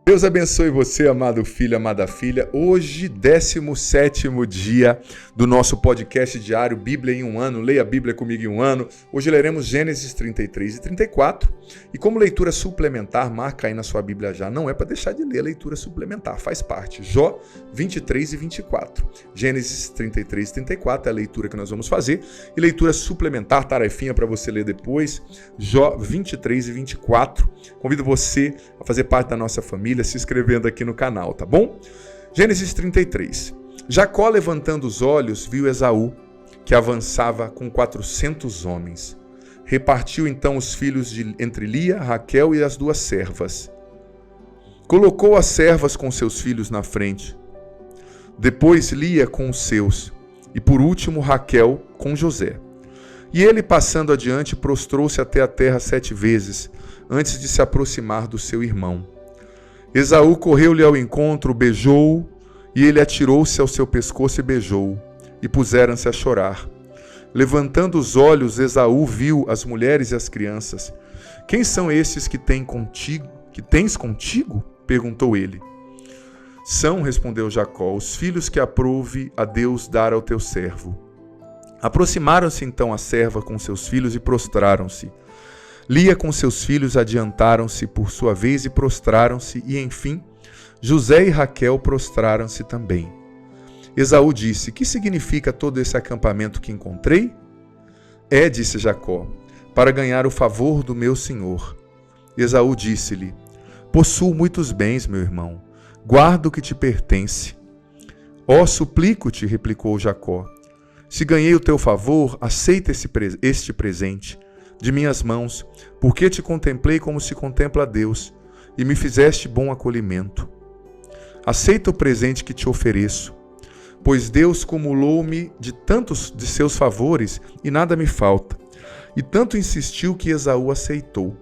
Deus abençoe você, amado filho, amada filha. Hoje, 17º dia do nosso podcast diário Bíblia em um ano. Leia a Bíblia comigo em um ano. Hoje leremos Gênesis 33 e 34. E como leitura suplementar, marca aí na sua Bíblia já. Não é para deixar de ler a leitura suplementar, faz parte. Jó 23 e 24. Gênesis 33 e 34 é a leitura que nós vamos fazer. E leitura suplementar, tarefinha para você ler depois. Jó 23 e 24. Convido você a fazer parte da nossa família, se inscrevendo aqui no canal, tá bom? Gênesis 33. Jacó, levantando os olhos, viu Esaú, que avançava com 400 homens. Repartiu então os filhos entre Lia, Raquel e as duas servas. Colocou as servas com seus filhos na frente. Depois Lia com os seus. E por último Raquel com José. E ele, passando adiante, prostrou-se até a terra 7 vezes, antes de se aproximar do seu irmão. Esaú correu-lhe ao encontro, beijou-o, e ele atirou-se ao seu pescoço e beijou-o, e puseram-se a chorar. Levantando os olhos, Esaú viu as mulheres e as crianças. Quem são esses que tens contigo? Perguntou ele. São, respondeu Jacó, os filhos que aprouve a Deus dar ao teu servo. Aproximaram-se então a serva com seus filhos e prostraram-se. Lia com seus filhos adiantaram-se por sua vez e prostraram-se, e enfim, José e Raquel prostraram-se também. Esaú disse, que significa todo esse acampamento que encontrei? É, disse Jacó, para ganhar o favor do meu senhor. Esaú disse-lhe, possuo muitos bens, meu irmão, guarda o que te pertence. Ó, suplico-te, replicou Jacó, se ganhei o teu favor, aceita este presente de minhas mãos, porque te contemplei como se contempla a Deus, e me fizeste bom acolhimento. Aceita o presente que te ofereço, pois Deus cumulou-me de tantos de seus favores, e nada me falta. E tanto insistiu que Esaú aceitou.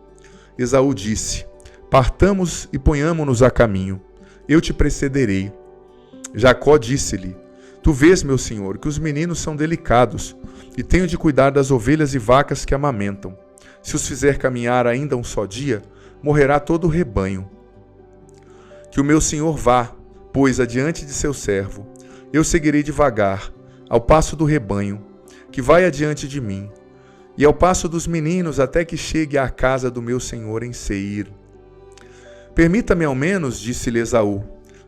Esaú disse, partamos e ponhamo-nos a caminho, eu te precederei. Jacó disse-lhe, tu vês, meu senhor, que os meninos são delicados, e tenho de cuidar das ovelhas e vacas que amamentam. Se os fizer caminhar ainda um só dia, morrerá todo o rebanho. Que o meu senhor vá, pois, adiante de seu servo. Eu seguirei devagar, ao passo do rebanho, que vai adiante de mim, e ao passo dos meninos, até que chegue à casa do meu senhor em Seir. Permita-me ao menos, disse-lhe Esaú,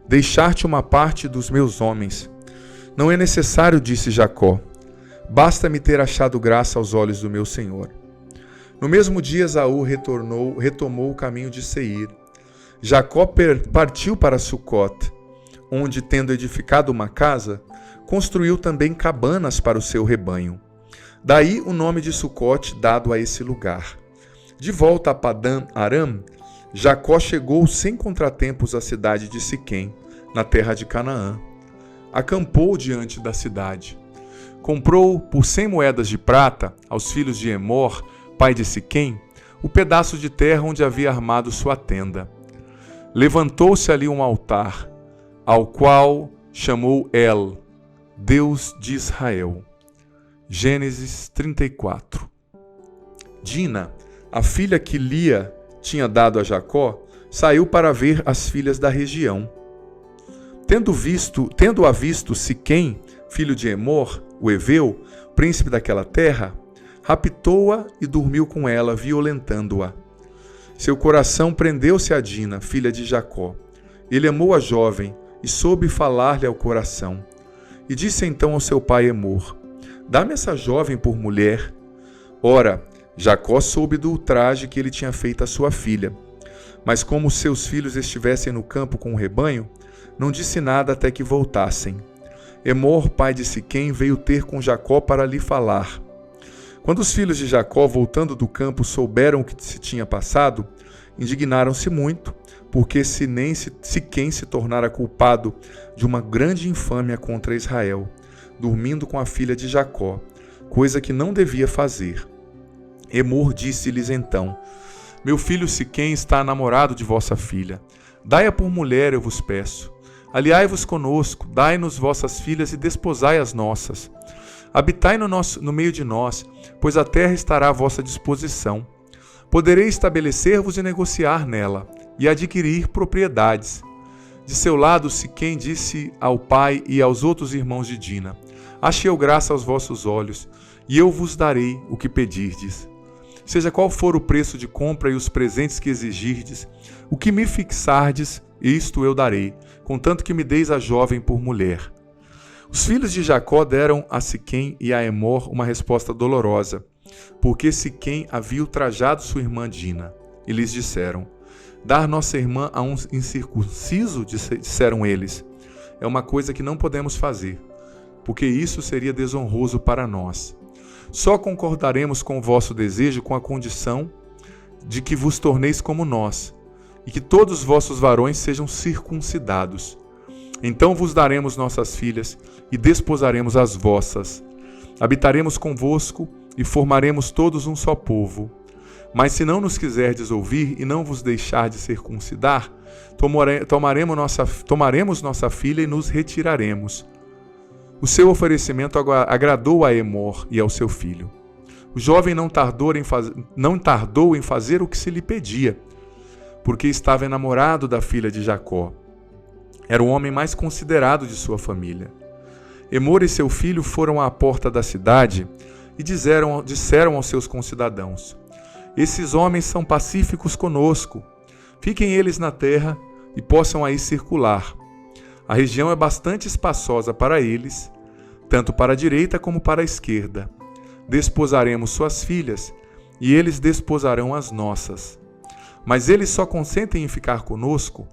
deixar-te uma parte dos meus homens. Não é necessário, disse Jacó. Basta-me ter achado graça aos olhos do meu senhor. No mesmo dia, Esaú retomou o caminho de Seir. Jacó partiu para Sucote, onde, tendo edificado uma casa, construiu também cabanas para o seu rebanho. Daí o nome de Sucote dado a esse lugar. De volta a Padã Aram, Jacó chegou sem contratempos à cidade de Siquém, na terra de Canaã. Acampou diante da cidade. Comprou por 100 moedas de prata aos filhos de Emor, pai de Siquém, o pedaço de terra onde havia armado sua tenda. Levantou-se ali um altar, ao qual chamou El, Deus de Israel. Gênesis 34. Dina, a filha que Lia tinha dado a Jacó, saiu para ver as filhas da região. Tendo-a visto Siquém, filho de Emor, o Eveu, príncipe daquela terra, raptou-a e dormiu com ela, violentando-a. Seu coração prendeu-se a Dina, filha de Jacó. Ele amou a jovem e soube falar-lhe ao coração. E disse então ao seu pai Emor, dá-me essa jovem por mulher. Ora, Jacó soube do ultraje que ele tinha feito à sua filha. Mas como seus filhos estivessem no campo com o rebanho, não disse nada até que voltassem. Emor, pai de Siquém, veio ter com Jacó para lhe falar. Quando os filhos de Jacó, voltando do campo, souberam o que se tinha passado, indignaram-se muito, porque Siquém se tornara culpado de uma grande infâmia contra Israel, dormindo com a filha de Jacó, coisa que não devia fazer. Emor disse-lhes então, meu filho Siquém está namorado de vossa filha. Dai-a por mulher, eu vos peço. Aliai-vos conosco, dai-nos vossas filhas e desposai as nossas. Habitai no meio de nós, pois a terra estará à vossa disposição. Poderei estabelecer-vos e negociar nela, e adquirir propriedades. De seu lado, Siquém disse ao pai e aos outros irmãos de Dina: Achei eu graça aos vossos olhos, e eu vos darei o que pedirdes. Seja qual for o preço de compra e os presentes que exigirdes, o que me fixardes, isto eu darei, contanto que me deis a jovem por mulher. Os filhos de Jacó deram a Siquém e a Emor uma resposta dolorosa, porque Siquém havia ultrajado sua irmã Dina. E lhes disseram: Dar nossa irmã a um incircunciso, disseram eles, é uma coisa que não podemos fazer, porque isso seria desonroso para nós. Só concordaremos com o vosso desejo com a condição de que vos torneis como nós, e que todos os vossos varões sejam circuncidados. Então vos daremos nossas filhas e desposaremos as vossas. Habitaremos convosco e formaremos todos um só povo. Mas se não nos quiserdes ouvir e não vos deixardes circuncidar, tomaremos nossa filha e nos retiraremos. O seu oferecimento agradou a Emor e ao seu filho. O jovem não tardou em fazer o que se lhe pedia, porque estava enamorado da filha de Jacó. Era o homem mais considerado de sua família. Emor e seu filho foram à porta da cidade e disseram aos seus concidadãos: Esses homens são pacíficos conosco. Fiquem eles na terra e possam aí circular. A região é bastante espaçosa para eles, tanto para a direita como para a esquerda. Desposaremos suas filhas, e eles desposarão as nossas. Mas eles só consentem em ficar conosco,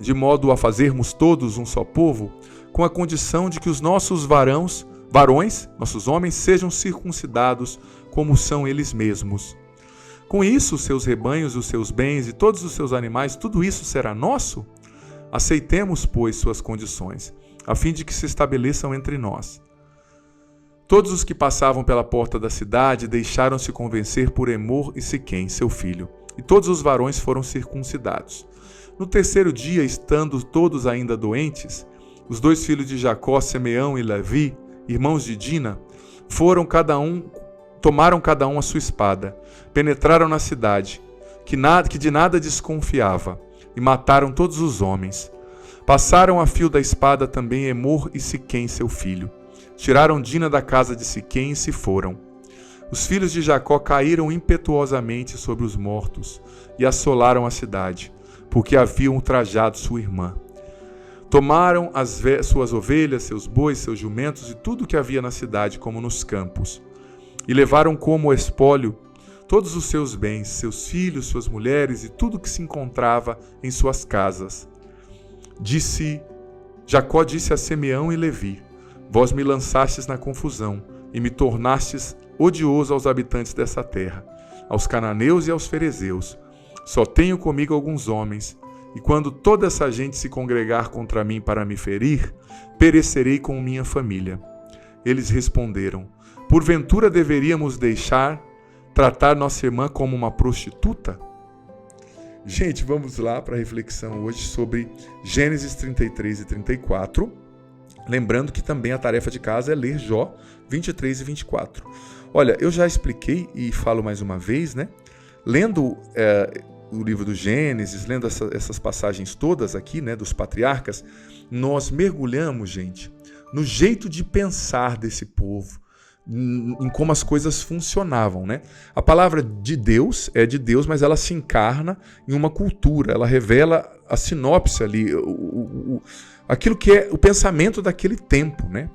de modo a fazermos todos um só povo, com a condição de que os nossos varões, nossos homens, sejam circuncidados, como são eles mesmos. Com isso, os seus rebanhos, os seus bens e todos os seus animais, tudo isso será nosso? Aceitemos, pois, suas condições, a fim de que se estabeleçam entre nós. Todos os que passavam pela porta da cidade deixaram-se convencer por Emor e Siquém, seu filho, e todos os varões foram circuncidados. No terceiro dia, estando todos ainda doentes, os dois filhos de Jacó, Simeão e Levi, irmãos de Dina, tomaram cada um a sua espada, penetraram na cidade, que de nada desconfiava, e mataram todos os homens. Passaram a fio da espada também Emor e Siquém, seu filho. Tiraram Dina da casa de Siquém e se foram. Os filhos de Jacó caíram impetuosamente sobre os mortos e assolaram a cidade, porque haviam ultrajado sua irmã. Tomaram suas ovelhas, seus bois, seus jumentos e tudo o que havia na cidade, como nos campos, e levaram como espólio todos os seus bens, seus filhos, suas mulheres e tudo que se encontrava em suas casas. Jacó disse a Simeão e Levi: Vós me lançastes na confusão e me tornastes odioso aos habitantes dessa terra, aos cananeus e aos ferezeus. Só tenho comigo alguns homens, e quando toda essa gente se congregar contra mim para me ferir, perecerei com minha família. Eles responderam: Porventura deveríamos tratar nossa irmã como uma prostituta? Gente, vamos lá para a reflexão hoje sobre Gênesis 33 e 34. Lembrando que também a tarefa de casa é ler Jó 23 e 24. Olha, eu já expliquei e falo mais uma vez, né? Lendo o livro do Gênesis, lendo essas passagens todas aqui, né, dos patriarcas, nós mergulhamos, gente, no jeito de pensar desse povo, em como as coisas funcionavam, né? A palavra de Deus é de Deus, mas ela se encarna em uma cultura, ela revela a sinopse ali, aquilo que é o pensamento daquele tempo, né?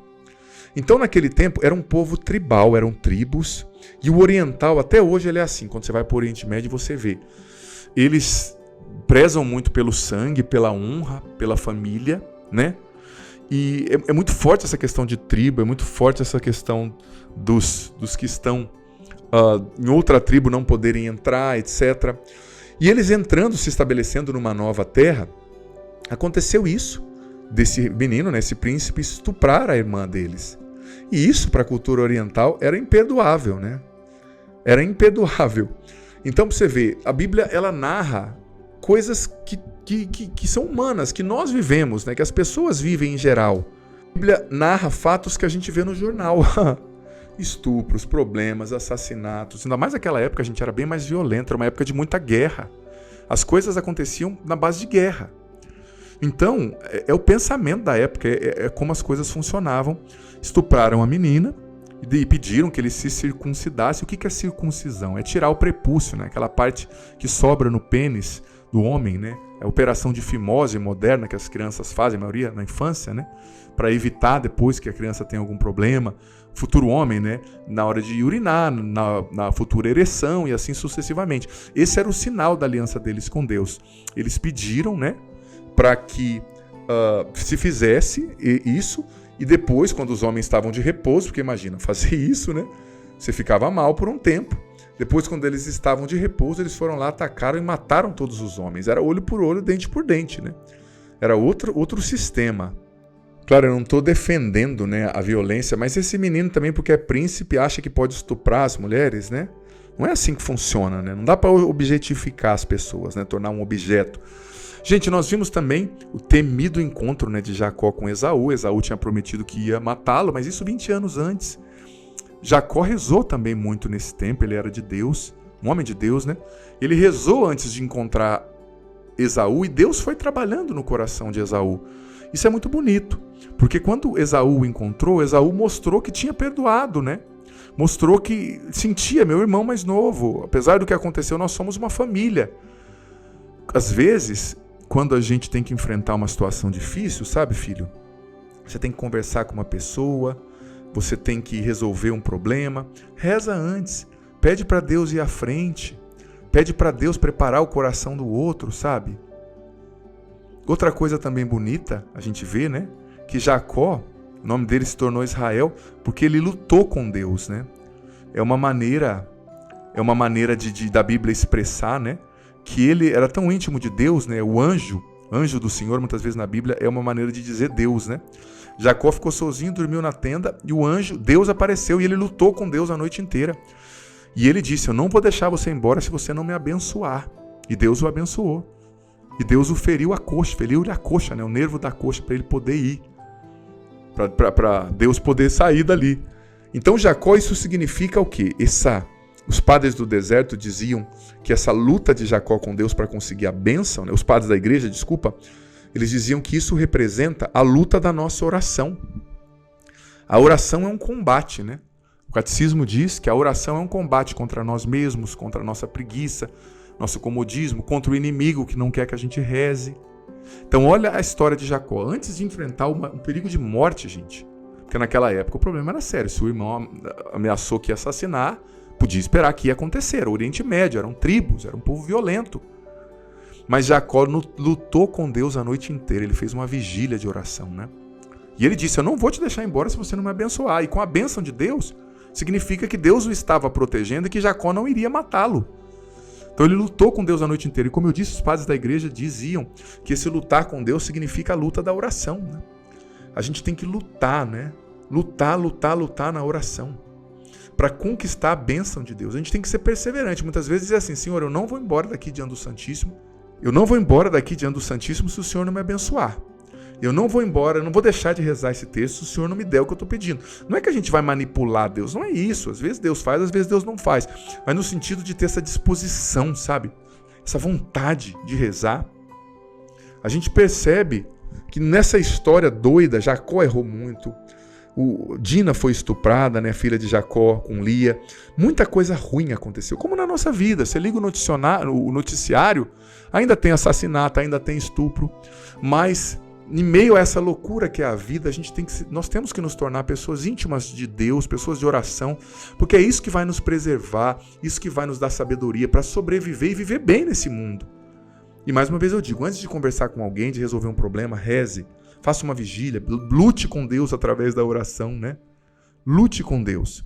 Então, naquele tempo, era um povo tribal, eram tribos, e o oriental, até hoje, ele é assim, quando você vai para o Oriente Médio, você vê. Eles prezam muito pelo sangue, pela honra, pela família, né? E é muito forte essa questão de tribo, é muito forte essa questão dos que estão em outra tribo não poderem entrar, etc. E eles entrando, se estabelecendo numa nova terra, aconteceu isso, desse menino, né, esse príncipe, estuprar a irmã deles. E isso, para a cultura oriental, era imperdoável, né? Era imperdoável. Então, para você ver, a Bíblia, ela narra coisas que são humanas, que nós vivemos, né? Que as pessoas vivem em geral. A Bíblia narra fatos que a gente vê no jornal. Estupros, problemas, assassinatos. Ainda mais naquela época a gente era bem mais violento, era uma época de muita guerra. As coisas aconteciam na base de guerra. Então, é o pensamento da época, é como as coisas funcionavam. Estupraram a menina e pediram que ele se circuncidasse. O que é circuncisão? É tirar o prepúcio, né? Aquela parte que sobra no pênis do homem, né? É a operação de fimose moderna que as crianças fazem, a maioria na infância, né? Para evitar depois que a criança tenha algum problema. Futuro homem, né? Na hora de urinar, na futura ereção e assim sucessivamente. Esse era o sinal da aliança deles com Deus. Eles pediram, né? Para que se fizesse isso, e depois, quando os homens estavam de repouso, porque imagina, fazer isso, né? Você ficava mal por um tempo. Depois, quando eles estavam de repouso, eles foram lá, atacaram e mataram todos os homens. Era olho por olho, dente por dente, né? Era outro sistema. Claro, eu não estou defendendo, né, a violência, mas esse menino também, porque é príncipe, acha que pode estuprar as mulheres, né? Não é assim que funciona, né? Não dá para objetificar as pessoas, né? Tornar um objeto. Gente, nós vimos também o temido encontro, né, de Jacó com Esaú. Esaú tinha prometido que ia matá-lo, mas isso 20 anos antes. Jacó rezou também muito nesse tempo, ele era de Deus, um homem de Deus, né? Ele rezou antes de encontrar Esaú e Deus foi trabalhando no coração de Esaú. Isso é muito bonito, porque quando Esaú o encontrou, Esaú mostrou que tinha perdoado, né? Mostrou que sentia, meu irmão mais novo, apesar do que aconteceu, nós somos uma família. Às vezes, quando a gente tem que enfrentar uma situação difícil, sabe, filho? Você tem que conversar com uma pessoa, você tem que resolver um problema. Reza antes, pede para Deus ir à frente, pede para Deus preparar o coração do outro, sabe? Outra coisa também bonita, a gente vê, né? Que Jacó, o nome dele se tornou Israel, porque ele lutou com Deus, né? É uma maneira da Bíblia expressar, né? Que ele era tão íntimo de Deus, né? O anjo do Senhor, muitas vezes na Bíblia, é uma maneira de dizer Deus, né? Jacó ficou sozinho, dormiu na tenda, e o anjo, Deus apareceu, e ele lutou com Deus a noite inteira. E ele disse, eu não vou deixar você embora se você não me abençoar. E Deus o abençoou. E Deus o feriu a coxa, né? O nervo da coxa, para ele poder ir. Para Deus poder sair dali. Então Jacó, isso significa o quê? Os padres do deserto diziam que essa luta de Jacó com Deus para conseguir a bênção, né? Os padres da igreja, eles diziam que isso representa a luta da nossa oração. A oração é um combate, né? O catecismo diz que a oração é um combate contra nós mesmos, contra a nossa preguiça, nosso comodismo, contra o inimigo que não quer que a gente reze. Então olha a história de Jacó. Antes de enfrentar um perigo de morte, gente, porque naquela época o problema era sério. Se o irmão ameaçou que ia assassinar, podia esperar que ia acontecer. Era o Oriente Médio, eram tribos, era um povo violento. Mas Jacó lutou com Deus a noite inteira. Ele fez uma vigília de oração, né? E ele disse, eu não vou te deixar embora se você não me abençoar. E com a bênção de Deus, significa que Deus o estava protegendo e que Jacó não iria matá-lo. Então ele lutou com Deus a noite inteira. E como eu disse, os padres da igreja diziam que esse lutar com Deus significa a luta da oração, né? A gente tem que lutar, né? Lutar na oração. Para conquistar a bênção de Deus. A gente tem que ser perseverante. Muitas vezes dizer assim, Senhor, eu não vou embora daqui diante do Santíssimo. Eu não vou embora daqui diante do Santíssimo se o Senhor não me abençoar. Eu não vou embora, eu não vou deixar de rezar esse texto se o Senhor não me der o que eu estou pedindo. Não é que a gente vai manipular Deus, não é isso. Às vezes Deus faz, às vezes Deus não faz. Mas no sentido de ter essa disposição, sabe? Essa vontade de rezar. A gente percebe que nessa história doida, Jacó errou muito. Dina foi estuprada, né, filha de Jacó com Lia. Muita coisa ruim aconteceu, como na nossa vida. Você liga o noticiário, ainda tem assassinato, ainda tem estupro, mas em meio a essa loucura que é a vida, nós temos que nos tornar pessoas íntimas de Deus, pessoas de oração, porque é isso que vai nos preservar, isso que vai nos dar sabedoria para sobreviver e viver bem nesse mundo. E mais uma vez eu digo, antes de conversar com alguém, de resolver um problema, reze. Faça uma vigília, lute com Deus através da oração, né? Lute com Deus.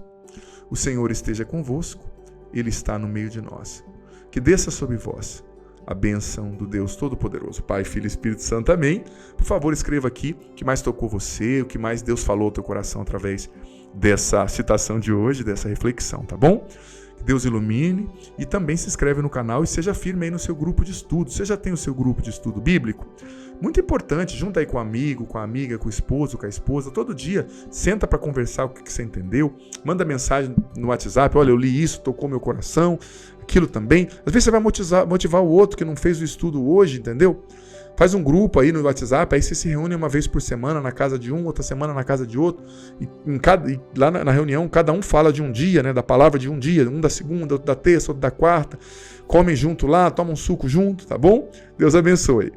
O Senhor esteja convosco, Ele está no meio de nós. Que desça sobre vós a bênção do Deus Todo-Poderoso, Pai, Filho e Espírito Santo. Amém. Por favor, escreva aqui o que mais tocou você, o que mais Deus falou ao teu coração através dessa citação de hoje, dessa reflexão, tá bom? Que Deus ilumine e também se inscreve no canal e seja firme aí no seu grupo de estudo. Você já tem o seu grupo de estudo bíblico? Muito importante, junta aí com o amigo, com a amiga, com o esposo, com a esposa, todo dia, senta para conversar o que você entendeu, manda mensagem no WhatsApp, olha, eu li isso, tocou meu coração, aquilo também. Às vezes você vai motivar o outro que não fez o estudo hoje, entendeu? Faz um grupo aí no WhatsApp, aí você se reúne uma vez por semana na casa de um, outra semana na casa de outro, e lá na reunião cada um fala de um dia, né, da palavra de um dia, um da segunda, outro da terça, outro da quarta, comem junto lá, tomam um suco junto, tá bom? Deus abençoe.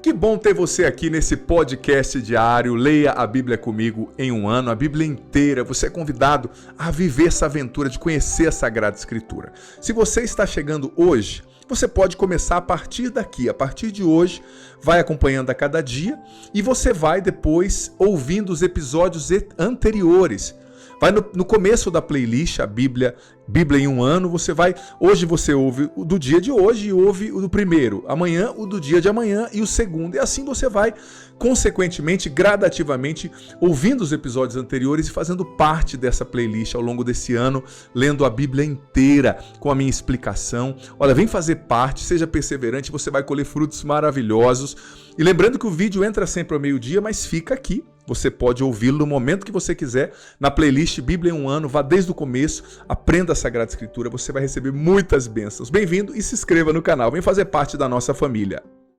Que bom ter você aqui nesse podcast diário. Leia a Bíblia comigo em um ano, a Bíblia inteira. Você é convidado a viver essa aventura de conhecer a Sagrada Escritura. Se você está chegando hoje, você pode começar a partir daqui, a partir de hoje, vai acompanhando a cada dia e você vai depois ouvindo os episódios anteriores. Vai no começo da playlist, a Bíblia em um ano, hoje você ouve o do dia de hoje e ouve o do primeiro, amanhã o do dia de amanhã e o segundo. E assim você vai, consequentemente, gradativamente, ouvindo os episódios anteriores e fazendo parte dessa playlist ao longo desse ano, lendo a Bíblia inteira com a minha explicação. Olha, vem fazer parte, seja perseverante, você vai colher frutos maravilhosos. E lembrando que o vídeo entra sempre ao meio-dia, mas fica aqui. Você pode ouvi-lo no momento que você quiser, na playlist Bíblia em um ano, vá desde o começo, aprenda a Sagrada Escritura, você vai receber muitas bênçãos. Bem-vindo e se inscreva no canal, vem fazer parte da nossa família.